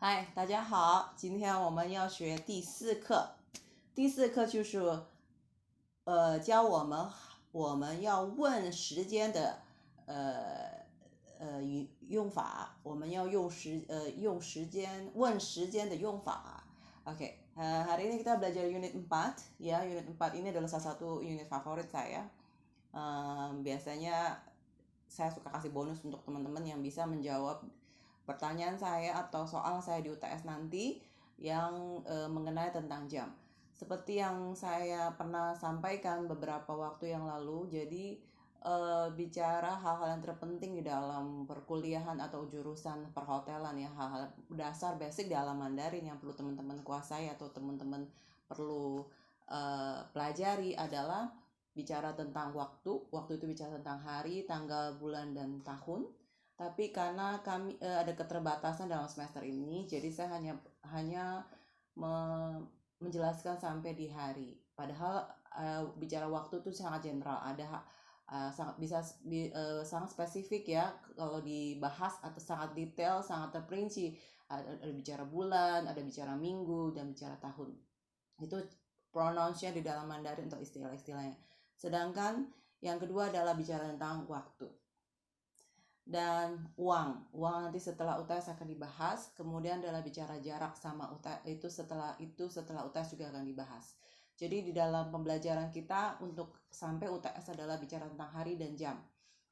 嗨，大家好，今天我们要学第四课。第四课就是教我们要问时间的用法，我们要用时间问时间的用法。Oke, hari ini kita belajar unit 4 ya. Unit 4 ini adalah salah satu unit favorit saya. Biasanya saya suka kasih bonus untuk teman-teman yang bisa menjawab pertanyaan saya atau soal saya di UTS nanti yang mengenai tentang jam. Seperti yang saya pernah sampaikan beberapa waktu yang lalu, jadi bicara hal-hal yang terpenting di dalam perkuliahan atau jurusan perhotelan ya, hal-hal dasar basic dalam Mandarin yang perlu teman-teman kuasai atau teman-teman perlu pelajari adalah bicara tentang waktu itu bicara tentang hari, tanggal, bulan, dan tahun. Tapi karena kami ada keterbatasan dalam semester ini, jadi saya hanya menjelaskan sampai di hari. Padahal bicara waktu itu sangat general, ada sangat spesifik ya kalau dibahas atau sangat detail, sangat terperinci. Ada bicara bulan, ada bicara minggu, dan bicara tahun. Itu pronounce-nya di dalam Mandarin untuk istilah-istilahnya. Sedangkan yang kedua adalah bicara tentang waktu. Dan uang nanti setelah UTS akan dibahas. Kemudian adalah bicara jarak sama UTS, setelah UTS juga akan dibahas. Jadi di dalam pembelajaran kita untuk sampai UTS adalah bicara tentang hari dan jam.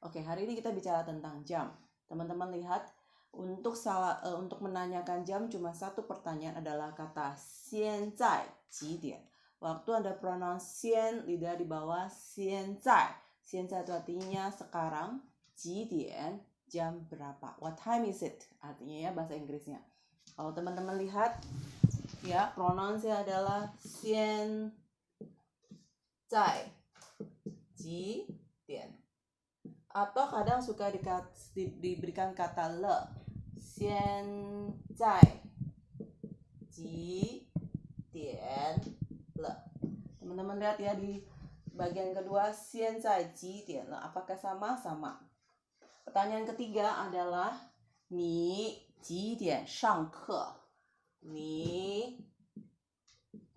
Oke, hari ini kita bicara tentang jam. Teman-teman lihat, untuk menanyakan jam cuma satu pertanyaan adalah kata 现在几点. Waktu Anda pronounce 现, lidah di bawah, 现在. 现在itu artinya sekarang. 几点, jam berapa. What time is it? Artinya ya bahasa Inggrisnya. Kalau teman-teman lihat ya, pronounce-nya adalah 现在几点. Atau kadang suka diberikan kata le. 现在几点了. Teman-teman lihat ya di bagian kedua 现在几点了. Apakah sama? Sama. Pertanyaan ketiga adalah 你几点上课? 你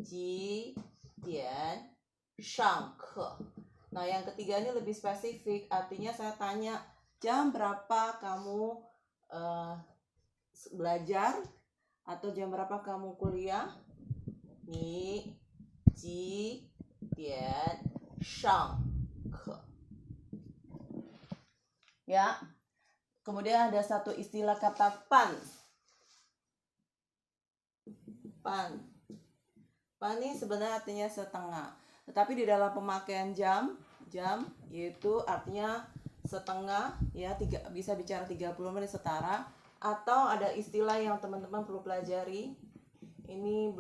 几点上课? Nah, yang ketiga ini lebih spesifik. Artinya saya tanya, jam berapa kamu belajar? Atau jam berapa kamu kuliah? 你几点上课? Ya. Kemudian ada satu istilah kata pan. Pan ini sebenarnya artinya setengah. Tetapi di dalam pemakaian jam yaitu artinya setengah ya, bisa bicara 30 menit setara. Atau ada istilah yang teman-teman perlu pelajari. Ini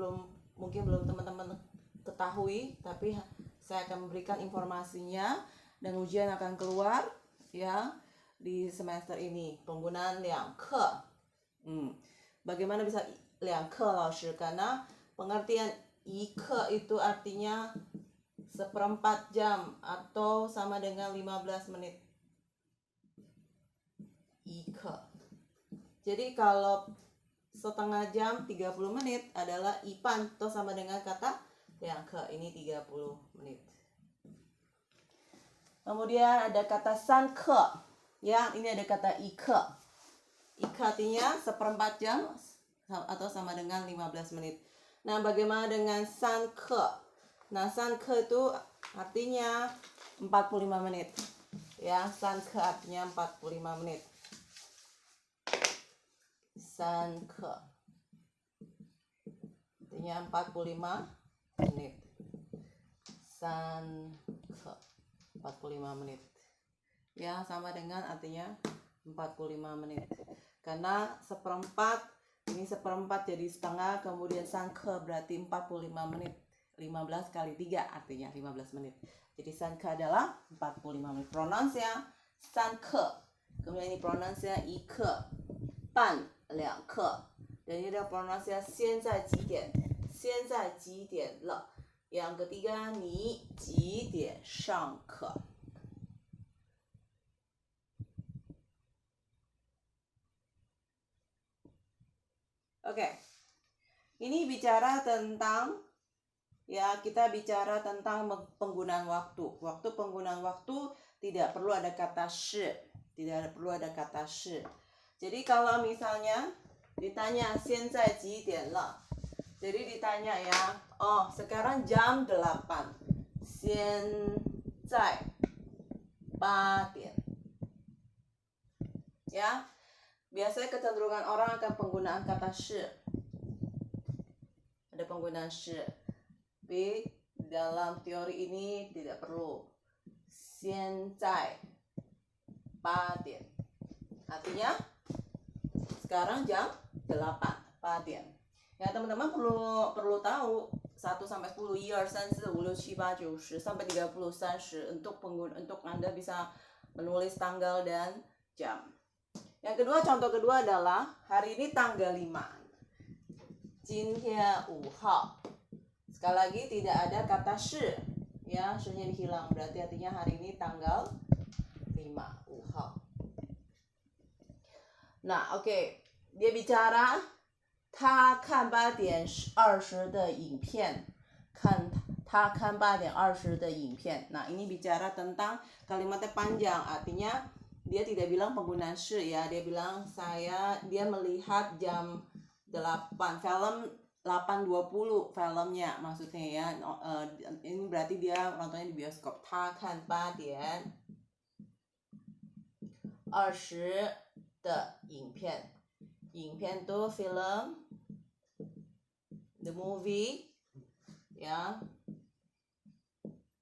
mungkin belum teman-teman ketahui, tapi saya akan memberikan informasinya dan ujian akan keluar ya di semester ini. Penggunaan 两课. Bagaimana bisa 两课老师? Karena pengertian 一课 itu artinya seperempat jam atau sama dengan 15 menit. 一课. Jadi kalau setengah jam 30 menit adalah 一半 atau sama dengan kata 两课. Ini 30 menit. Kemudian ada kata 三课. Ya, ini ada kata 一课. 一课 artinya seperempat jam atau sama dengan 15 menit. Nah, bagaimana dengan 三课? Nah, 三课 itu artinya 45 menit. Ya, 三课 artinya 45 menit. 三课 artinya 45 menit. 三课 45 menit. Ya, sama dengan artinya 45 menit. Karena seperempat, ini seperempat jadi setengah, kemudian sangke berarti 45 menit. 15 kali 3 artinya 15 menit. Jadi sangke adalah 45 menit. Pronounce-nya sangke. Kemudian ini pronounce-nya 一课, pan 两课. Dan ini adalah pronounce-nya 现在几点? 现在几点了? Yang ketiga, 你几点上课? Oke. Ini bicara tentang, ya, kita bicara tentang penggunaan waktu. Penggunaan waktu tidak perlu ada kata shi, tidak perlu ada kata shi. Jadi kalau misalnya ditanya 现在几点了? Jadi ditanya ya, oh sekarang jam 8. 现在8点. Ya. Biasanya kecenderungan orang akan penggunaan kata shi. Ada penggunaan shi. Tapi dalam teori ini tidak perlu. 现在8点. Artinya sekarang jam 8 点. Ya, teman-teman perlu tahu 1 sampai 10 1 2 3 4 5 6 7 8 9 10 sampai 30 30 untuk Anda bisa menulis tanggal dan jam. Yang kedua, contoh kedua adalah hari ini tanggal 5. 今天5号. Sekali lagi tidak ada kata shi. Ya, shi-nya dihilang, berarti artinya hari ini tanggal 5, 5号. Nah, oke. Dia bicara 他看8点20的影片.他看8点20的影片. Nah, ini bicara tentang kalimatnya panjang, artinya dia tidak bilang penggunaan shi ya, dia bilang dia melihat jam 8 film 8:20 filmnya maksudnya ya. Ini berarti dia nontonnya di bioskop. 他看8点20的影片. 影片 itu film, the movie, ya.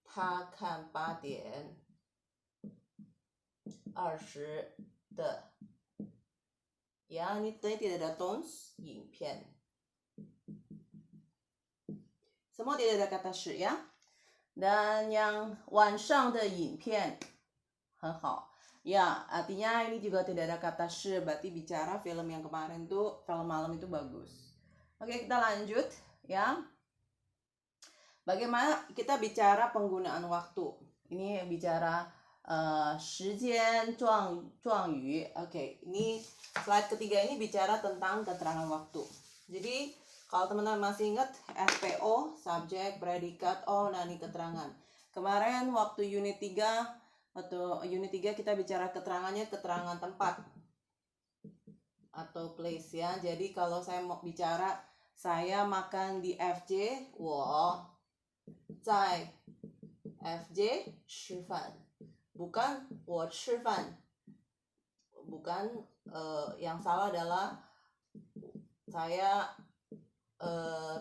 他看8点20的, ya, ini tidak ada tons, 影片. Semua tidak ada kata shi ya. Dan yang 晚上的影片很好. Ya, artinya ini juga tidak ada kata shi, berarti bicara film yang kemarin tuh, film malam itu bagus. Oke, kita lanjut ya. Bagaimana kita bicara penggunaan waktu? Ini bicara 时间状语. Oke, ini slide ketiga ini bicara tentang keterangan waktu. Jadi, kalau teman-teman masih ingat SPO, subjek, predikat, nah ini keterangan. Kemarin waktu unit 3 atau unit 3 kita bicara keterangannya keterangan tempat atau place ya. Jadi kalau saya mau bicara saya makan di FJ, 我在 FJ 吃饭. Bukan 我吃饭. Bukan, yang salah adalah saya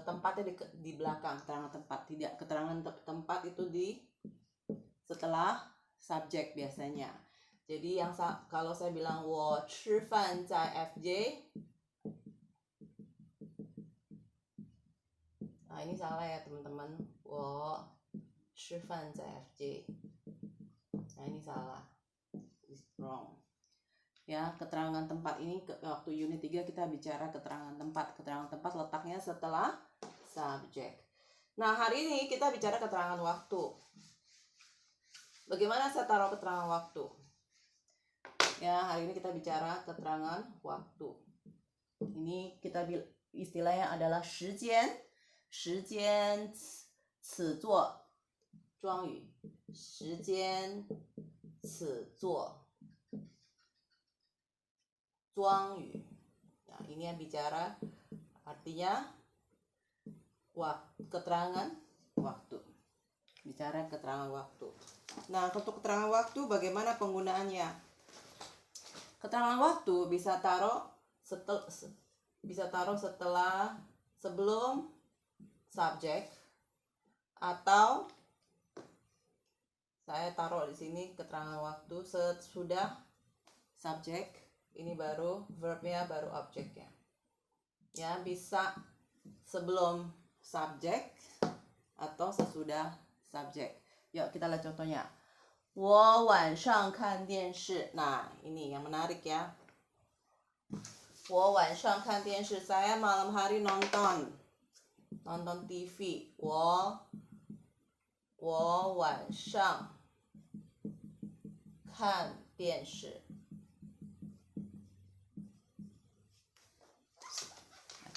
tempatnya di belakang, keterangan tempat. Tidak, keterangan tempat itu di setelah subjek biasanya. Jadi yang kalau saya bilang 我吃饭在 FJ, nah ini salah ya teman-teman. 我吃饭在 FJ. Nah ini salah. It's wrong. Ya, keterangan tempat ini waktu unit 3 kita bicara keterangan tempat. Keterangan tempat letaknya setelah subjek. Nah, hari ini kita bicara keterangan waktu. Bagaimana saya taruh keterangan waktu? Ya, hari ini kita bicara keterangan waktu. Ini kita istilahnya adalah 时间 此作 庄语 时间此作 庄语. Nah, ini yang bicara artinya keterangan waktu. Bicara keterangan waktu. Nah, untuk keterangan waktu bagaimana penggunaannya? Keterangan waktu bisa taruh sebelum subjek, atau saya taruh di sini keterangan waktu sesudah subjek. Ini baru verbnya, baru objeknya. Ya, bisa sebelum subjek atau sesudah subjek. Yuk kita lihat contohnya. 我晚上看电视. Nah, ini yang menarik ya. 我晚上看电视. Saya malam hari nonton TV. 我晚上看电视.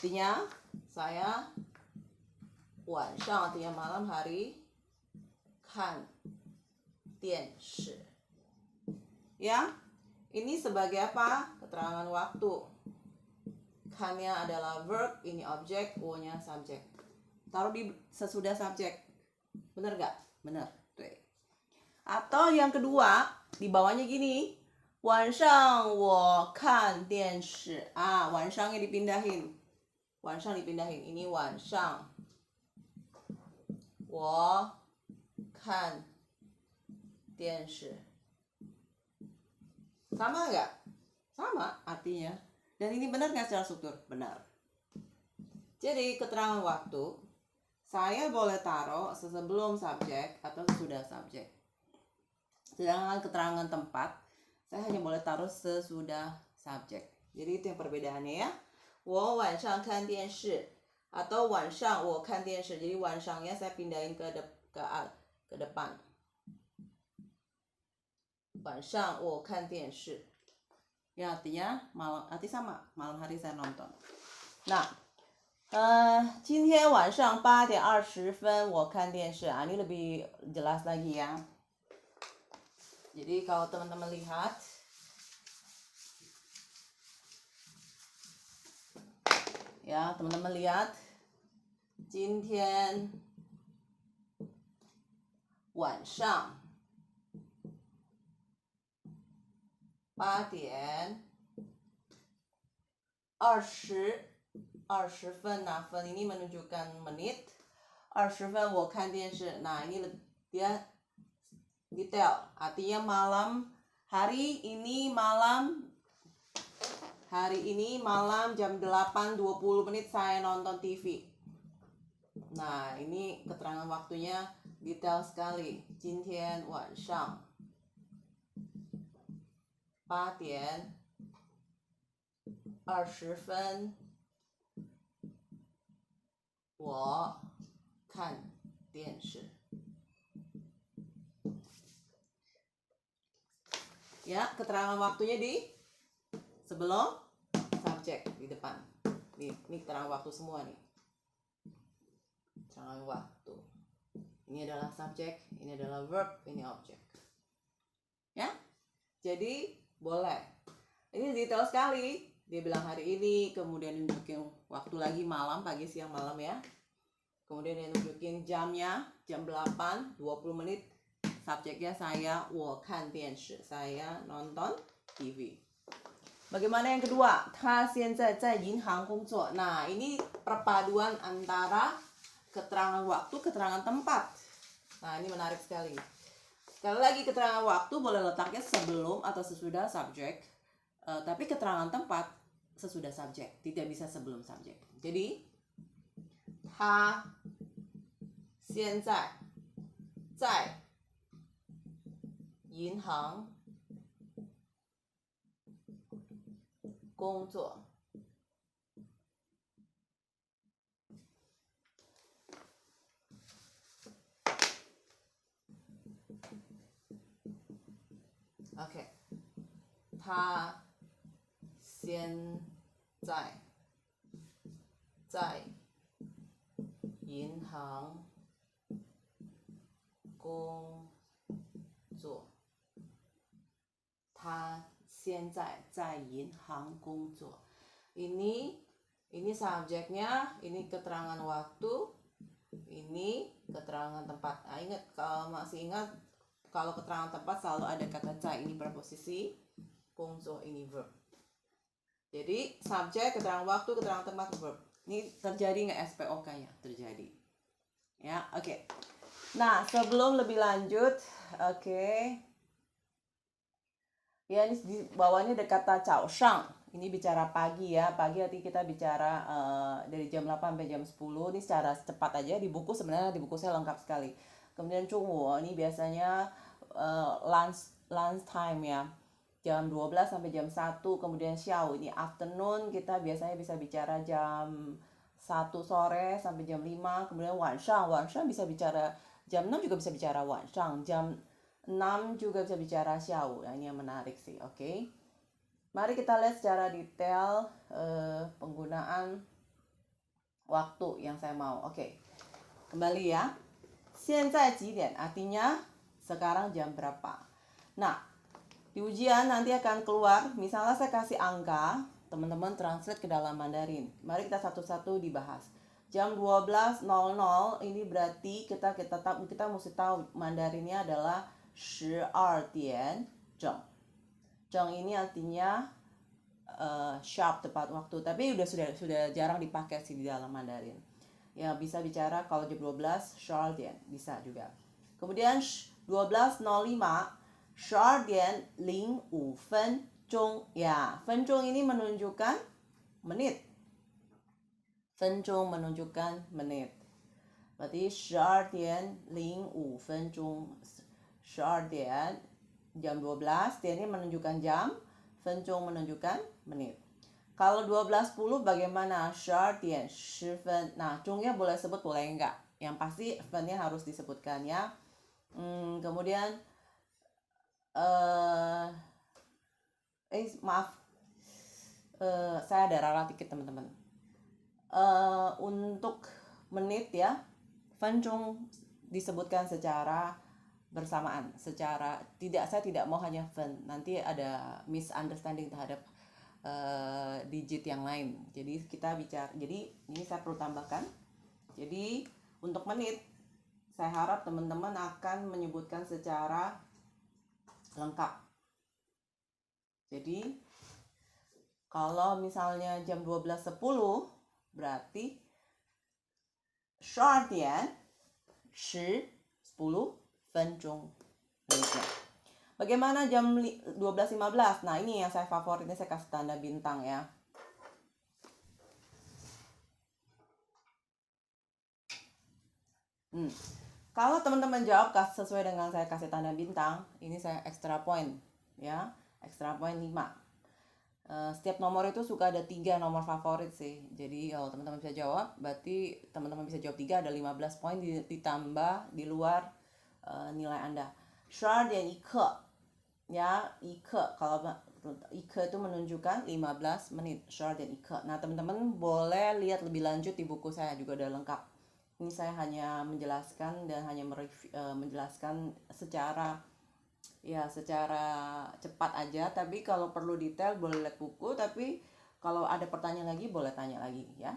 Artinya saya 晚上 artinya malam hari 看电视. Ya, ini sebagai apa? Keterangan waktu. Kannya adalah verb, ini objek, wo-nya subjek. Taruh di sesudah subjek. Bener gak? Bener. Tuh. Atau yang kedua, di bawahnya gini. 晚上我看电视. Ah, 晚上nya dipindahin. 晚上 dipindahin. Ini 晚上我看电视. Sama nggak? Sama artinya. Dan ini benar nggak secara struktur? Benar. Jadi keterangan waktu saya boleh taruh sebelum subjek atau sesudah subjek. Sedangkan keterangan tempat saya hanya boleh taruh sesudah subjek. Jadi itu yang perbedaannya ya. 我晚上看电视 atau 晚上我看电视. Jadi 晚上nya saya pindahin ke depan. 晚上我看电视. Ya artinya malam, arti sama, malam hari saya nonton. Nah, 今天晚上8点20分我看电视. Ini lebih jelas lagi ya. Jadi kalau teman-teman lihat, ya teman-teman lihat, 今天晚上8点20分. Nah, 分 ini menunjukkan menit. 20分 我看电视. Nah, ini dia detail. Artinya malam, hari ini malam jam 8.20 menit saya nonton TV. Nah, ini keterangan waktunya detail sekali. 今天晚上8点20分我看电视. Ya, keterangan waktunya di sebelum subjek di depan. Ini keterangan waktu semua nih. Keterangan waktu. Ini adalah subjek, ini adalah verb, ini objek. Ya? Jadi boleh. Ini detail sekali. Dia bilang hari ini, kemudian nunjukin waktu lagi malam, pagi, siang, malam ya. Kemudian dia nunjukin jamnya, jam 8.20 menit. Subjeknya saya 我看电视, saya nonton TV. Bagaimana yang kedua? 他现在在银行工作. Nah, ini perpaduan antara keterangan waktu, keterangan tempat. Nah, ini menarik sekali. Sekali lagi, keterangan waktu boleh letaknya sebelum atau sesudah subjek. Tapi keterangan tempat sesudah subjek, tidak bisa sebelum subjek. Jadi, 他现在在银行工作. OK， 他现在在银行工作. 他现在在银行工作. Ini subjeknya, ini keterangan waktu, ini keterangan tempat. Nah, ingat, kalau masih ingat, kalau keterangan tempat selalu ada kata cai, ini preposisi, kongzo, ini verb. Jadi subjek, keterangan waktu, keterangan tempat, verb. Ini terjadi nggak SPOK-nya? Terjadi. Ya, oke. Nah, sebelum lebih lanjut, oke. Ya, ini di bawahnya ada kata 早上. Ini bicara pagi ya. Pagi nanti kita bicara dari jam 8 sampai jam 10. Ini secara cepat aja. Di buku sebenarnya, di buku saya lengkap sekali. Kemudian 中午, ini biasanya lunch time ya. Jam 12 sampai jam 1. Kemudian 下午, ini afternoon. Kita biasanya bisa bicara jam 1 sore sampai jam 5. Kemudian 晚上 bisa bicara jam 6 juga bisa bicara 晚上. Jam 6 juga bisa bicara 下午. Nah, ini yang menarik sih, oke. Mari kita lihat secara detail penggunaan waktu yang saya mau. Oke, kembali ya. 现在几点 artinya sekarang jam berapa. Nah, di ujian nanti akan keluar, misalnya saya kasih angka, teman-teman translate ke dalam Mandarin. Mari kita satu-satu dibahas. Jam 12.00 ini berarti kita mesti tahu Mandarinnya adalah 12点整. 整 ini artinya sharp, tepat waktu, tapi sudah jarang dipakai sih di dalam Mandarin. Ya, bisa bicara kalau jam 12 12点bisa juga. Kemudian 12.05 12点05分钟. Ya, 分钟 ini menunjukkan menit. 分钟 menunjukkan menit. Berarti 12点05分钟. 12点jam 12, 点 ini menunjukkan jam, 分钟 menunjukkan menit. Kalau 12.10 bagaimana? 12点10分. Nah, zhongnya boleh sebut boleh enggak. Yang pasti分-nya harus disebutkan ya. Kemudian maaf, saya ada rara dikit teman-teman. Untuk menit ya, 分钟 disebutkan secara bersamaan, secara saya tidak mau hanya 分, nanti ada misunderstanding terhadap digit yang lain. Jadi kita bicara, jadi ini saya perlu tambahkan. Jadi untuk menit, saya harap teman-teman akan menyebutkan secara lengkap. Jadi kalau misalnya jam 12.10 berarti 12点10分钟. Bagaimana jam 12.15? Nah, ini yang saya favoritnya, saya kasih tanda bintang ya. Kalau teman-teman jawab sesuai dengan saya kasih tanda bintang, ini saya extra point ya, extra point 5. Setiap nomor itu suka ada 3 nomor favorit sih. Jadi kalau teman-teman bisa jawab, berarti teman-teman bisa jawab 3, ada 15 poin ditambah di luar nilai Anda. 12点1刻ya, 1刻, kalau 1刻itu menunjukkan 15 menit. 12点1刻. Nah, teman-teman boleh lihat lebih lanjut di buku saya, juga udah lengkap. Ini saya hanya menjelaskan dan hanya menjelaskan secara cepat aja, tapi kalau perlu detail boleh lihat buku, tapi kalau ada pertanyaan lagi boleh tanya lagi ya.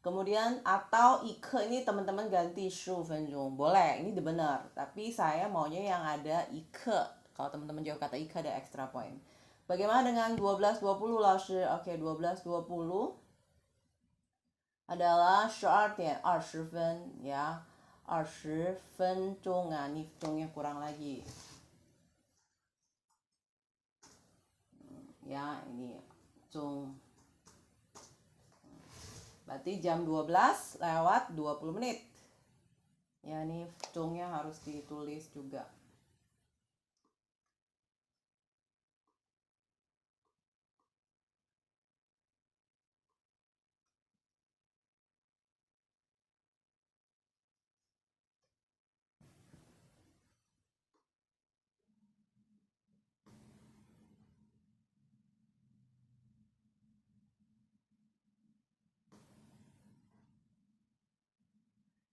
Kemudian atau 1刻 ini teman-teman ganti 15分钟, boleh, ini benar, tapi saya maunya yang ada 1刻. Kalau teman-teman jawab kata 1刻ada extra point. Bagaimana dengan 12.20 老师? Oke, 12.20 adalah 12点20分 ya. 20分钟 ini zhongnya kurang lagi. Ya, ini zhong. Berarti jam 12 lewat 20 menit. Ya, ini zhongnya harus ditulis juga.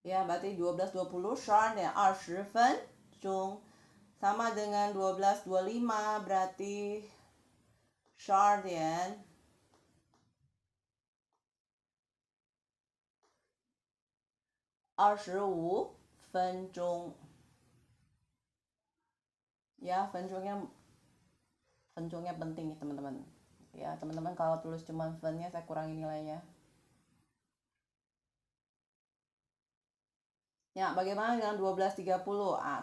Ya, berarti 12.20 12点20分钟sama dengan 12.25 berarti 12点25分钟. Ya, 分钟nya penting teman-teman. Ya, teman-teman kalau tulis cuma nya saya kurangi nilainya. Ya, bagaimana dengan 12.30?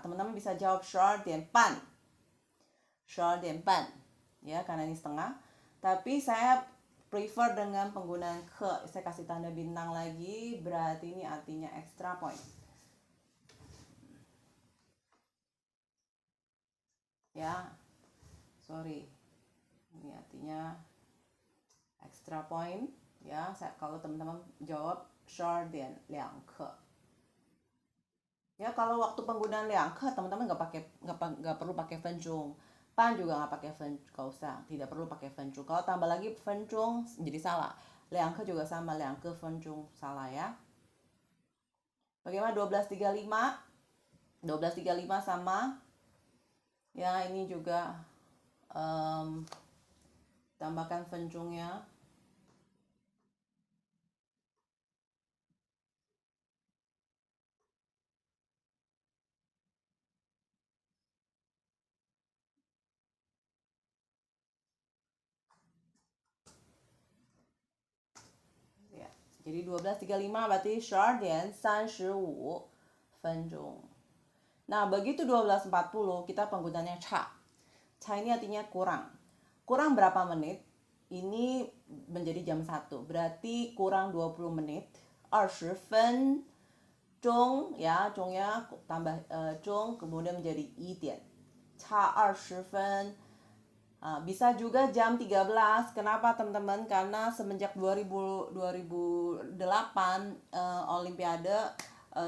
Teman-teman bisa jawab 12点半. 12点半. Ya, karena ini setengah. Tapi saya prefer dengan penggunaan ke. Saya kasih tanda bintang lagi, berarti ini artinya extra point. Ya, sorry. Ini artinya extra point. Ya, kalau teman-teman jawab 12点2刻. Ya, kalau waktu penggunaan 2刻 teman-teman nggak perlu pakai 分钟. Pan juga nggak pakai 分， nggak usah, tidak perlu pakai 分钟. Kalau tambah lagi 分钟jadi salah. 2juga sama, 2分钟 salah ya. Bagaimana 12.35? 12.35 sama. Ya, ini juga tambahkan penjungnya. Ya, jadi 12.35 berarti 12:35 分钟. Nah, begitu 12.40 kita penggunanya cha. Cha ini artinya kurang. Kurang berapa menit? Ini menjadi jam 1. Berarti kurang 20 menit. 20分钟 ya, zhongnya tambah zhong kemudian menjadi 1点. Cha 20分. Bisa juga jam 13. Kenapa teman-teman? Karena semenjak 2008 Olimpiade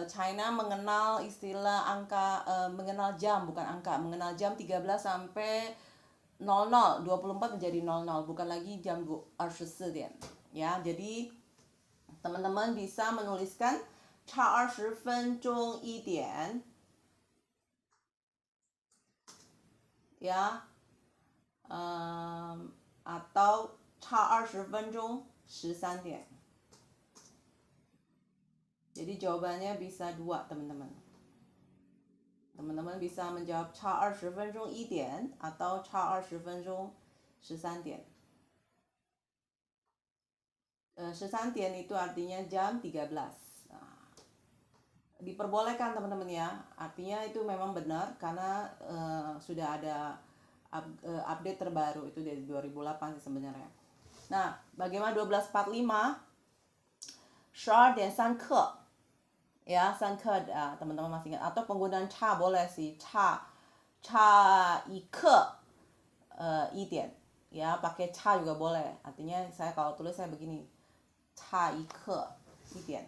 China mengenal istilah angka, mengenal jam, bukan angka, mengenal jam 13 sampai 00, 24 menjadi 00, bukan lagi jam 24 点. Ya, jadi teman-teman bisa menuliskan 差20分钟1点 ya, atau 差20分钟13点. Jadi jawabannya bisa 2, teman-teman. Teman-teman bisa menjawab 差20分钟1点 atau 差20分钟13点. 13点itu artinya jam 13. Diperbolehkan teman-teman ya. Artinya itu memang benar karena sudah ada update terbaru itu dari 2008 sih sebenarnya. Nah, bagaimana 12.45? 12.3 ke. Ya, 3 ke, teman-teman masih ingat. Atau penggunaan cha boleh sih. Cha 1 ke 1点. Ya, pakai cha juga boleh. Artinya saya kalau tulis saya begini. Cha 1ke 1点.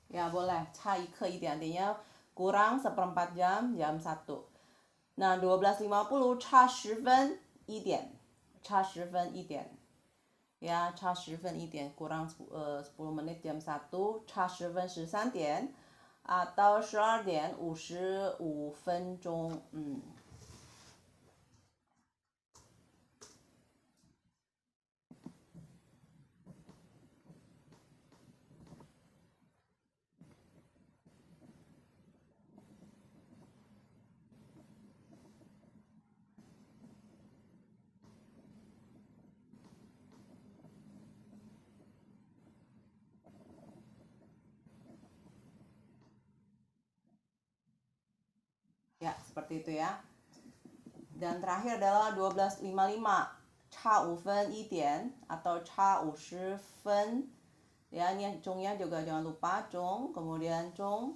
Ya boleh, 差1刻1点 artinya kurang seperempat jam, jam 1. Nah, 12.50 差10分1点, 差10分1点. Ya, 差10分1点 kurang 10 menit jam 1, 差10分13点 atau 12点55分钟. Ya, seperti itu ya. Dan terakhir adalah 12.55. 差5分1点 atau 差50分. Ya, ini zhongnya juga jangan lupa. Zhong, kemudian zhong.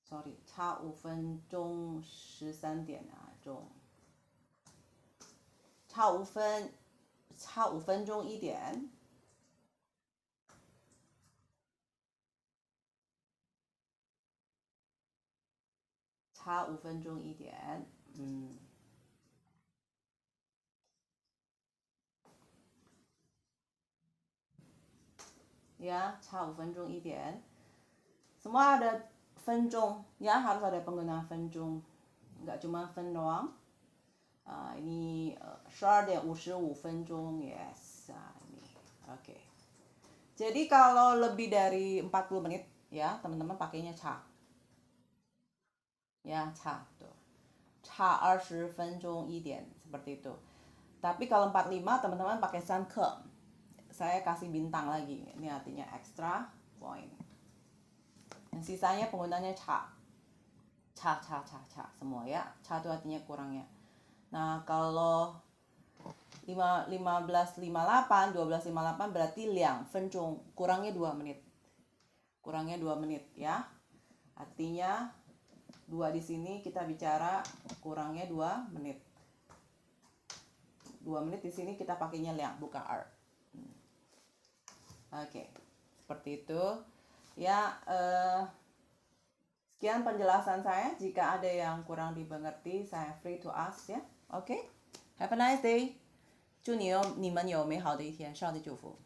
Sorry, 差5分钟13点钟。差5分钟1点。差5分钟1点。Ya, 差5分钟1点. Semua ada 分钟, ya harus ada penggunaan 分钟, nggak cuma 分 doang. Ini 12.55分钟, yes. Ini, oke. Jadi kalau lebih dari 40 menit, ya teman-teman pakainya cha. Ya, cha tuh. 差20分钟1点, seperti itu. Tapi kalau 45 teman-teman pakai 3 ke. Saya kasih bintang lagi, ini artinya extra point. Yang sisanya penggunanya cha. Cha semua ya. Cha itu artinya kurangnya. Nah, kalau 15.58, 12.58 berarti 2分钟, kurangnya 2 menit. Kurangnya 2 menit ya. Artinya 2 di sini kita bicara kurangnya 2 menit. 2 menit di sini kita pakainya liang, bukan er. Oke, seperti itu. Ya, sekian penjelasan saya. Jika ada yang kurang dimengerti, saya free to ask 呀。OK，Have a nice day，祝你们有美好的一天，上帝祝福。